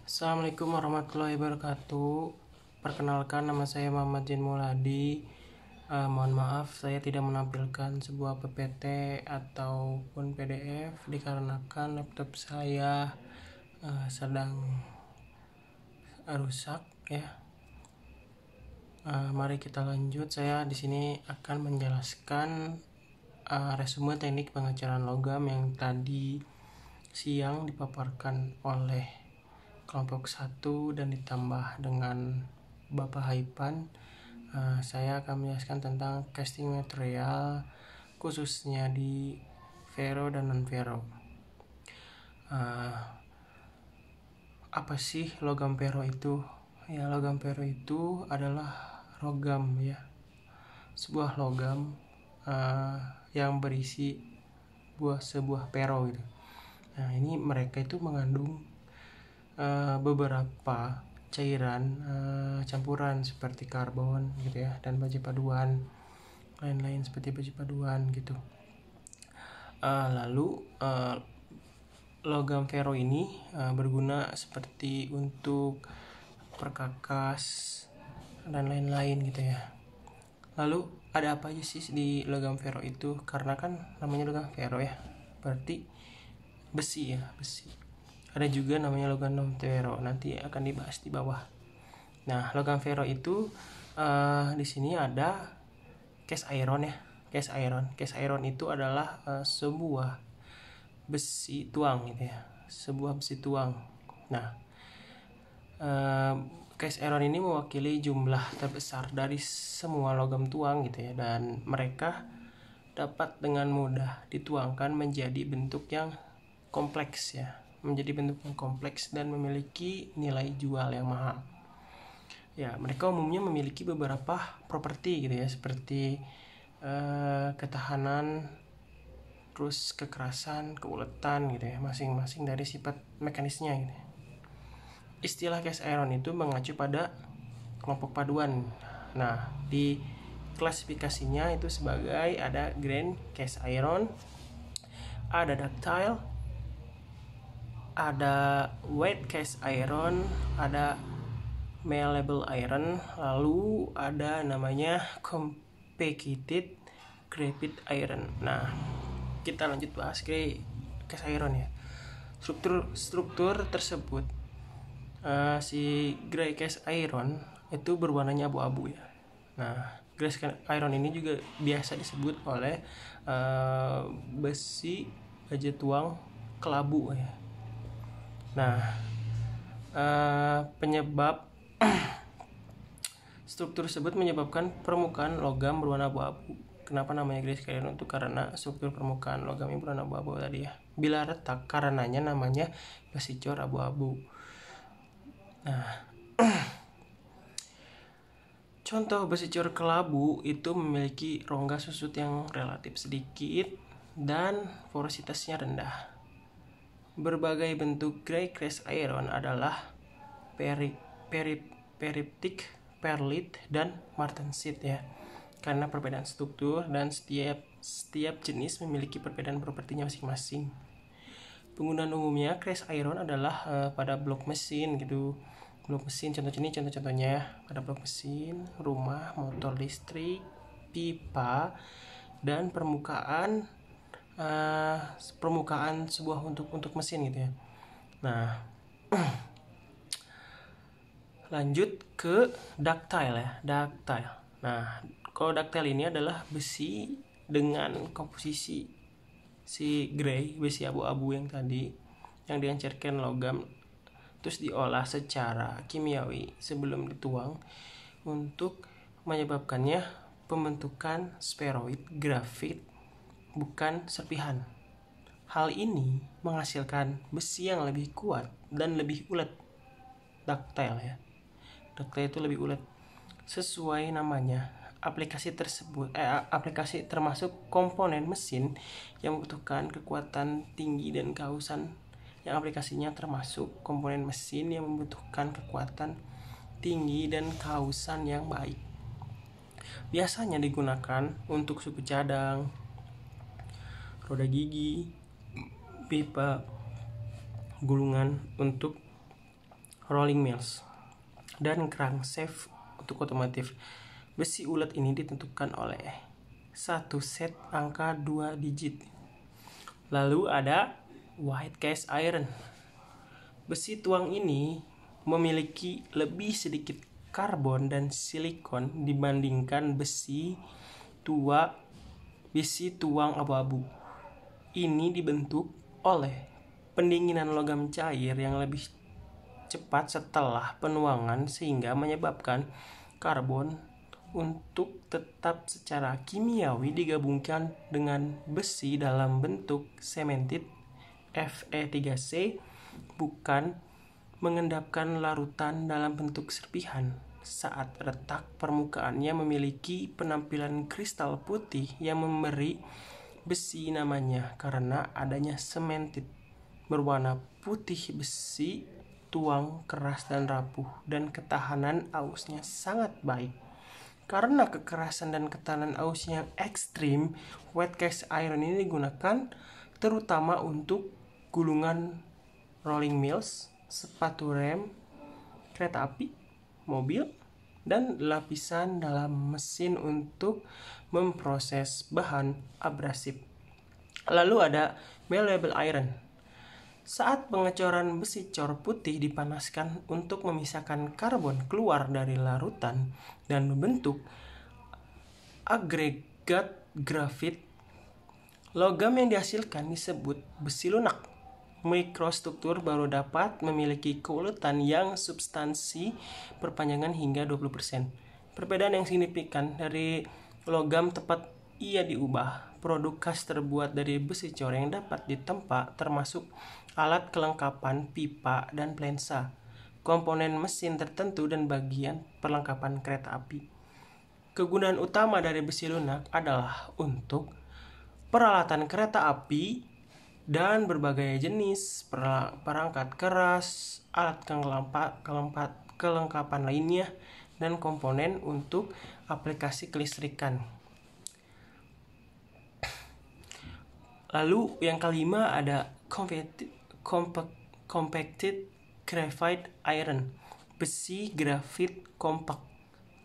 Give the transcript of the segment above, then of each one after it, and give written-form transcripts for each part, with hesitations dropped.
Assalamualaikum warahmatullahi wabarakatuh. Perkenalkan, nama saya Muhammad Zain Muladi. Mohon maaf saya tidak menampilkan sebuah PPT ataupun PDF dikarenakan laptop saya sedang rusak ya. Mari kita lanjut. Saya di sini akan menjelaskan resume teknik pengecoran logam yang tadi siang dipaparkan oleh kelompok 1 dan ditambah dengan Bapak Haipan. Saya akan menjelaskan tentang casting material khususnya di ferro dan non ferro. Apa sih logam ferro itu? Ya, logam ferro itu adalah logam ya, sebuah logam yang berisi sebuah ferro gitu. Nah, ini mereka itu mengandung beberapa cairan campuran seperti karbon gitu ya, dan baja paduan lain-lain seperti baja paduan gitu. Lalu logam ferro ini berguna seperti untuk perkakas dan lain-lain gitu ya. Lalu ada apa aja sih di logam ferro itu? Karena kan namanya logam ferro ya, berarti besi ya, besi. Ada juga namanya logam non ferro, nanti akan dibahas di bawah. Nah, logam ferro itu di sini ada cast iron ya. Cast iron itu adalah sebuah besi tuang gitu ya, sebuah besi tuang. Nah, cast iron ini mewakili jumlah terbesar dari semua logam tuang gitu ya, dan mereka dapat dengan mudah dituangkan menjadi bentuk yang kompleks ya, dan memiliki nilai jual yang mahal. Ya, mereka umumnya memiliki beberapa properti gitu ya, seperti ketahanan, terus kekerasan, keuletan gitu ya, masing-masing dari sifat mekanisnya gitu. Istilah cast iron itu mengacu pada kelompok paduan. Nah, di klasifikasinya itu sebagai ada grain cast iron, ada ductile, ada wet cast iron, ada malleable iron, lalu ada namanya complicated graphite iron. Nah, kita lanjut bahas cast iron ya. Struktur tersebut si gray cast iron itu berwarnanya abu-abu ya. Nah, gray cast iron ini juga biasa disebut oleh besi baja tuang kelabu ya. Nah, penyebab struktur tersebut menyebabkan permukaan logam berwarna abu-abu. Kenapa namanya gray cast iron? Itu karena struktur permukaan logamnya berwarna abu-abu tadi ya. Bila retak, karenanya namanya besi cor abu-abu. Nah, contoh besi cor kelabu itu memiliki rongga susut yang relatif sedikit dan porositasnya rendah. Berbagai bentuk gray cast iron adalah periptik, perlit, dan martensit ya, karena perbedaan struktur dan setiap jenis memiliki perbedaan propertinya masing-masing. Penggunaan umumnya cast iron adalah pada blok mesin gitu. Blok mesin contohnya pada blok mesin, rumah, motor listrik, pipa, dan permukaan sebuah untuk mesin gitu ya. Nah, lanjut ke ductile ya. Nah, kalau ductile ini adalah besi dengan komposisi si gray, besi abu-abu yang tadi, yang dihancurkan logam terus diolah secara kimiawi sebelum dituang untuk menyebabkannya pembentukan spheroid grafit, bukan serpihan. Hal ini menghasilkan besi yang lebih kuat dan lebih ulet. Ductile ya. Ductile itu lebih ulet. Sesuai namanya, aplikasi termasuk komponen mesin yang membutuhkan kekuatan tinggi dan kausan. Yang aplikasinya termasuk komponen mesin yang membutuhkan kekuatan tinggi dan kausan yang baik. Biasanya digunakan untuk suku cadang, roda gigi, pipa, gulungan untuk rolling mills, dan crankshaft untuk otomotif. Besi ulet ini ditentukan oleh satu set angka 2 digit. Lalu ada white cast iron. Besi tuang ini memiliki lebih sedikit karbon dan silikon dibandingkan besi tuang abu-abu. Ini dibentuk oleh pendinginan logam cair yang lebih cepat setelah penuangan, sehingga menyebabkan karbon untuk tetap secara kimiawi digabungkan dengan besi dalam bentuk cemented Fe3C, bukan mengendapkan larutan dalam bentuk serpihan. Saat retak, permukaannya memiliki penampilan kristal putih yang memberi besi namanya karena adanya cemented berwarna putih. Besi tuang keras dan rapuh, dan ketahanan ausnya sangat baik. Karena kekerasan dan ketahanan ausnya yang ekstrim, white cast iron ini digunakan terutama untuk gulungan rolling mills, sepatu rem, kereta api, mobil, dan lapisan dalam mesin untuk memproses bahan abrasif. Lalu ada malleable iron. Saat pengecoran besi cor putih dipanaskan untuk memisahkan karbon keluar dari larutan dan membentuk agregat grafit, logam yang dihasilkan disebut besi lunak. Mikrostruktur baru dapat memiliki keuletan yang substansi perpanjangan hingga 20%. Perbedaan yang signifikan dari logam tepat ia diubah. Produk khas terbuat dari besi cor yang dapat ditempa termasuk alat kelengkapan pipa dan lensa, komponen mesin tertentu, dan bagian perlengkapan kereta api. Kegunaan utama dari besi lunak adalah untuk peralatan kereta api dan berbagai jenis perangkat keras, alat kelengkapan lainnya, dan komponen untuk aplikasi kelistrikan. Lalu yang kelima ada compacted graphite iron. Besi grafit kompak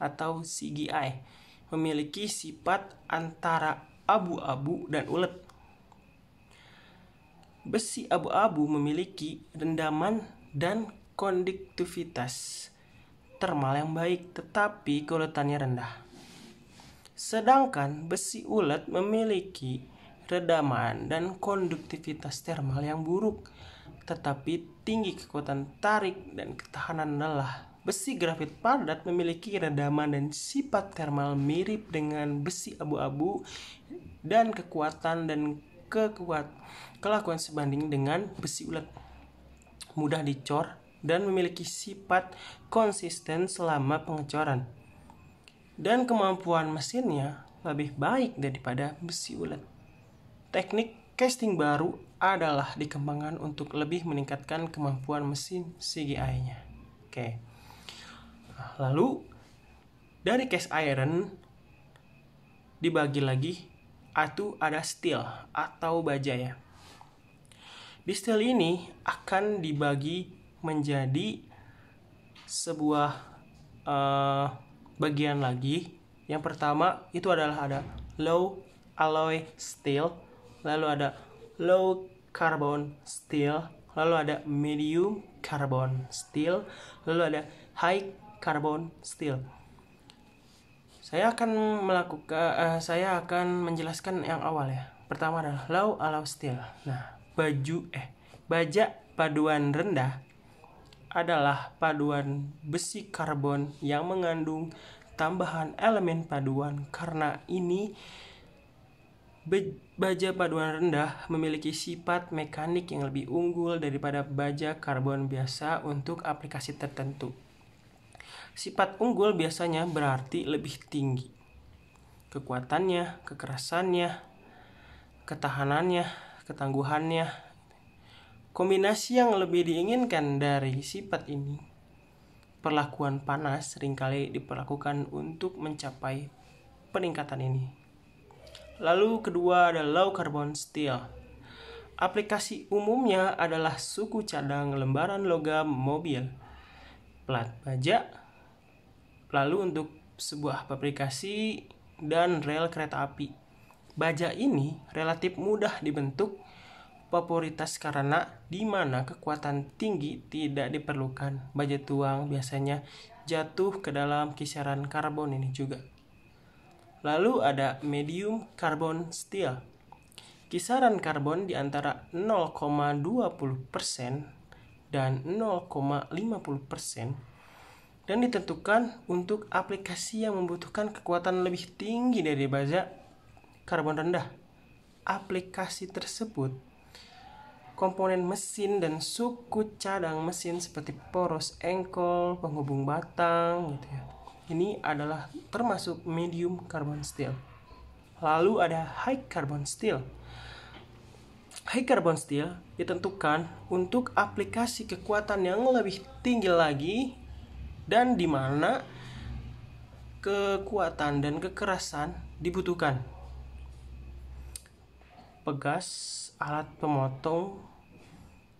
atau CGI memiliki sifat antara abu-abu dan ulet. Besi abu-abu memiliki rendaman dan konduktivitas termal yang baik, tetapi keuletannya rendah. Sedangkan besi ulet memiliki redaman dan konduktivitas termal yang buruk, tetapi tinggi kekuatan tarik dan ketahanan lelah. Besi grafit padat memiliki redaman dan sifat termal mirip dengan besi abu-abu, dan kekuatan dan kelakuan sebanding dengan besi ulet. Mudah dicor dan memiliki sifat konsisten selama pengecoran, dan kemampuan mesinnya lebih baik daripada besi ulet. Teknik casting baru adalah dikembangkan untuk lebih meningkatkan kemampuan mesin CGI-nya. Oke. Lalu dari cast iron dibagi lagi, atau ada steel atau baja ya. Di steel ini akan dibagi menjadi sebuah bagian lagi. Yang pertama itu adalah ada low alloy steel, lalu ada low carbon steel, lalu ada medium carbon steel, lalu ada high carbon steel. Saya akan menjelaskan yang awal ya. Pertama adalah low alloy steel. Nah, baja paduan rendah adalah paduan besi karbon yang mengandung tambahan elemen paduan. Karena ini baja paduan rendah memiliki sifat mekanik yang lebih unggul daripada baja karbon biasa untuk aplikasi tertentu. Sifat unggul biasanya berarti lebih tinggi kekuatannya, kekerasannya, ketahanannya, ketangguhannya. Kombinasi yang lebih diinginkan dari sifat ini, perlakuan panas seringkali diperlakukan untuk mencapai peningkatan ini. Lalu kedua ada low carbon steel. Aplikasi umumnya adalah suku cadang lembaran logam mobil, plat baja, lalu untuk sebuah pabrikasi dan rel kereta api. Baja ini relatif mudah dibentuk popularitas karena di mana kekuatan tinggi tidak diperlukan. Baja tuang biasanya jatuh ke dalam kisaran karbon ini juga. Lalu ada medium carbon steel. Kisaran karbon di antara 0,20% dan 0,50% dan ditentukan untuk aplikasi yang membutuhkan kekuatan lebih tinggi dari baja karbon rendah. Aplikasi tersebut komponen mesin dan suku cadang mesin seperti poros engkol, penghubung batang gitu ya. Ini adalah termasuk medium carbon steel. Lalu ada high carbon steel. High carbon steel ditentukan untuk aplikasi kekuatan yang lebih tinggi lagi dan di mana kekuatan dan kekerasan dibutuhkan. Pegas, alat pemotong,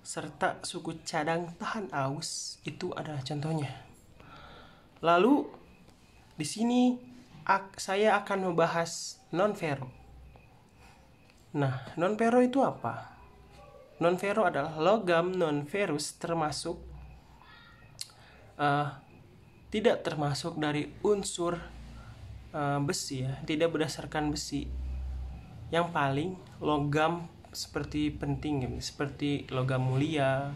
serta suku cadang tahan aus itu adalah contohnya. Lalu di sini saya akan membahas non-ferro. Nah, non-ferro itu apa? Non-ferro adalah logam non-ferrous termasuk tidak termasuk dari unsur besi ya, tidak berdasarkan besi. Yang paling logam seperti penting ya, seperti logam mulia,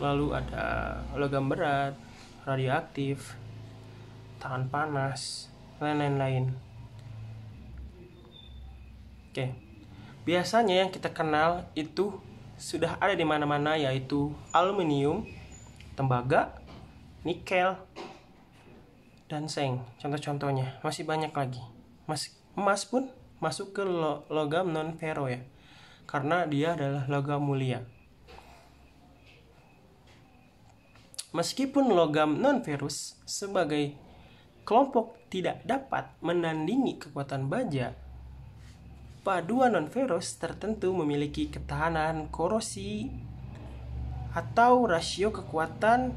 lalu ada logam berat, radioaktif, tahan panas, dan lain-lain. Oke. Biasanya yang kita kenal itu sudah ada di mana-mana, yaitu aluminium, tembaga, nikel, dan seng. Contoh-contohnya masih banyak lagi. Emas pun masuk ke logam non ferro ya, karena dia adalah logam mulia. Meskipun logam non ferrous sebagai kelompok tidak dapat menandingi kekuatan baja, paduan non ferrous tertentu memiliki ketahanan korosi atau rasio kekuatan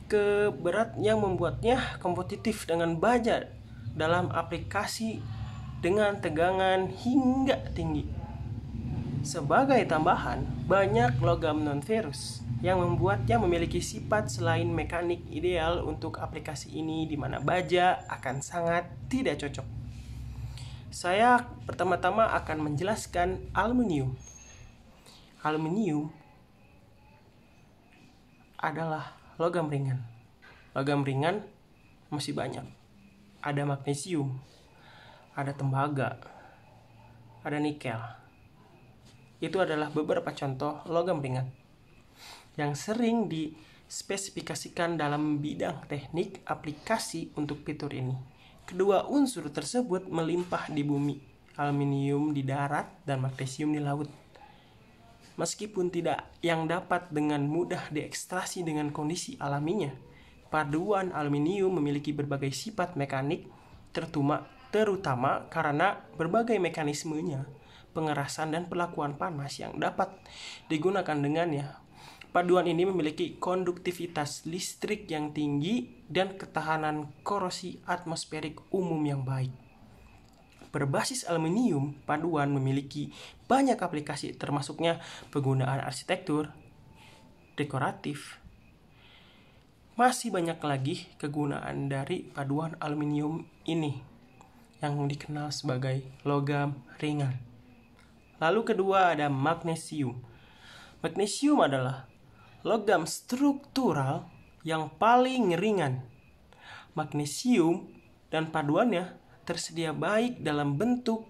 ke berat yang membuatnya kompetitif dengan baja dalam aplikasi dengan tegangan hingga tinggi. Sebagai tambahan, banyak logam non-ferrous yang membuatnya memiliki sifat selain mekanik ideal untuk aplikasi ini, di mana baja akan sangat tidak cocok. Saya pertama-tama akan menjelaskan aluminium. Aluminium adalah logam ringan. Logam ringan masih banyak. Ada magnesium, ada tembaga, ada nikel. Itu adalah beberapa contoh logam ringan yang sering dispesifikasikan dalam bidang teknik aplikasi untuk fitur ini. Kedua unsur tersebut melimpah di bumi, aluminium di darat dan magnesium di laut. Meskipun tidak yang dapat dengan mudah diekstraksi dengan kondisi alaminya, paduan aluminium memiliki berbagai sifat mekanik terutama karena berbagai mekanismenya, pengerasan dan perlakuan panas yang dapat digunakan dengannya. Paduan ini memiliki konduktivitas listrik yang tinggi dan ketahanan korosi atmosferik umum yang baik. Berbasis aluminium, paduan memiliki banyak aplikasi, termasuknya penggunaan arsitektur, dekoratif. Masih banyak lagi kegunaan dari paduan aluminium ini yang dikenal sebagai logam ringan. Lalu kedua ada magnesium. Magnesium adalah logam struktural yang paling ringan. Magnesium dan paduannya tersedia baik dalam bentuk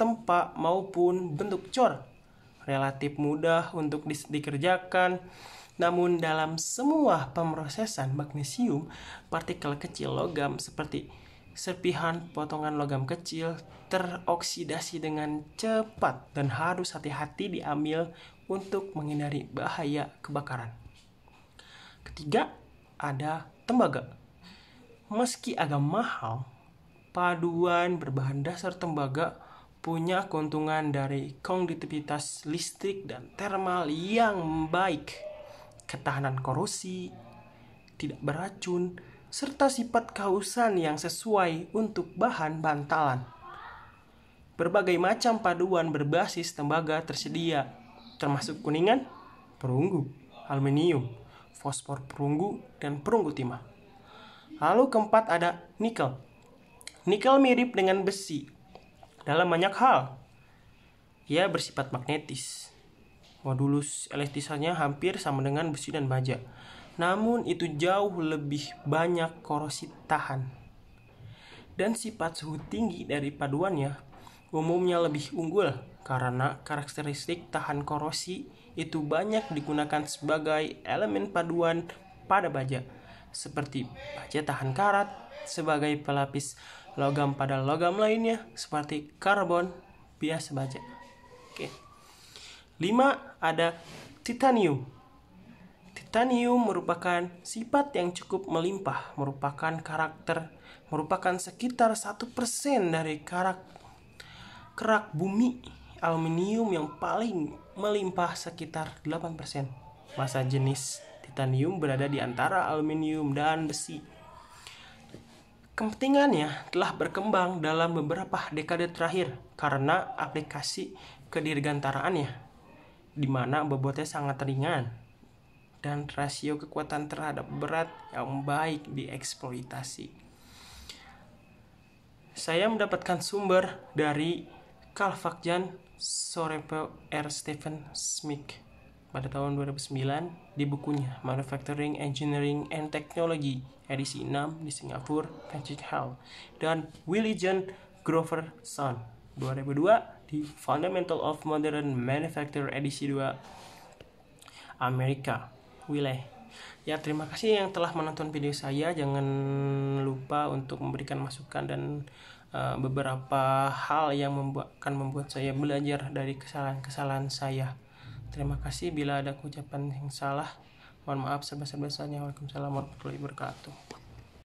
tempa maupun bentuk cor. Relatif mudah untuk dikerjakan. Namun dalam semua pemrosesan magnesium, partikel kecil logam seperti serpihan potongan logam kecil teroksidasi dengan cepat dan harus hati-hati diambil untuk menghindari bahaya kebakaran. Ketiga, ada tembaga. Meski agak mahal, paduan berbahan dasar tembaga punya keuntungan dari konduktivitas listrik dan termal yang baik. ketahanan korosi, tidak beracun, serta sifat kehausan yang sesuai untuk bahan bantalan. Berbagai macam paduan berbasis tembaga tersedia, termasuk kuningan, perunggu, aluminium, fosfor perunggu, dan perunggu timah. Lalu keempat ada nikel. Nikel mirip dengan besi dalam banyak hal. Ia bersifat magnetis. Modulus elektrisanya hampir sama dengan besi dan baja. Namun itu jauh lebih banyak korosi tahan. Dan sifat suhu tinggi dari paduannya umumnya lebih unggul karena karakteristik tahan korosi itu banyak digunakan sebagai elemen paduan pada baja, seperti baja tahan karat sebagai pelapis logam pada logam lainnya seperti karbon biasa baja. Oke. 5 ada titanium. Titanium merupakan sifat yang cukup melimpah, merupakan sekitar 1% dari kerak bumi. Aluminium yang paling melimpah sekitar 8%. Masa jenis titanium berada di antara aluminium dan besi. Kepentingannya telah berkembang dalam beberapa dekade terakhir karena aplikasi kedirgantaraannya, di mana bobotnya sangat ringan dan rasio kekuatan terhadap berat yang baik dieksploitasi. Saya mendapatkan sumber dari Carl Vakjan, Sorepo R. Stephen Smith pada tahun 2009 di bukunya Manufacturing, Engineering and Technology edisi 6 di Singapura, Patrick Hall, dan Willie John Grover Son 2002 di Fundamental of Modern Manufacture edisi 2 Amerika, Willie. Ya, terima kasih yang telah menonton video saya. Jangan lupa untuk memberikan masukan dan beberapa hal yang akan membuat saya belajar dari kesalahan-kesalahan saya. Terima kasih. Bila ada ucapan yang salah, mohon maaf sebesar-besarnya. Waalaikumsalam warahmatullahi wabarakatuh.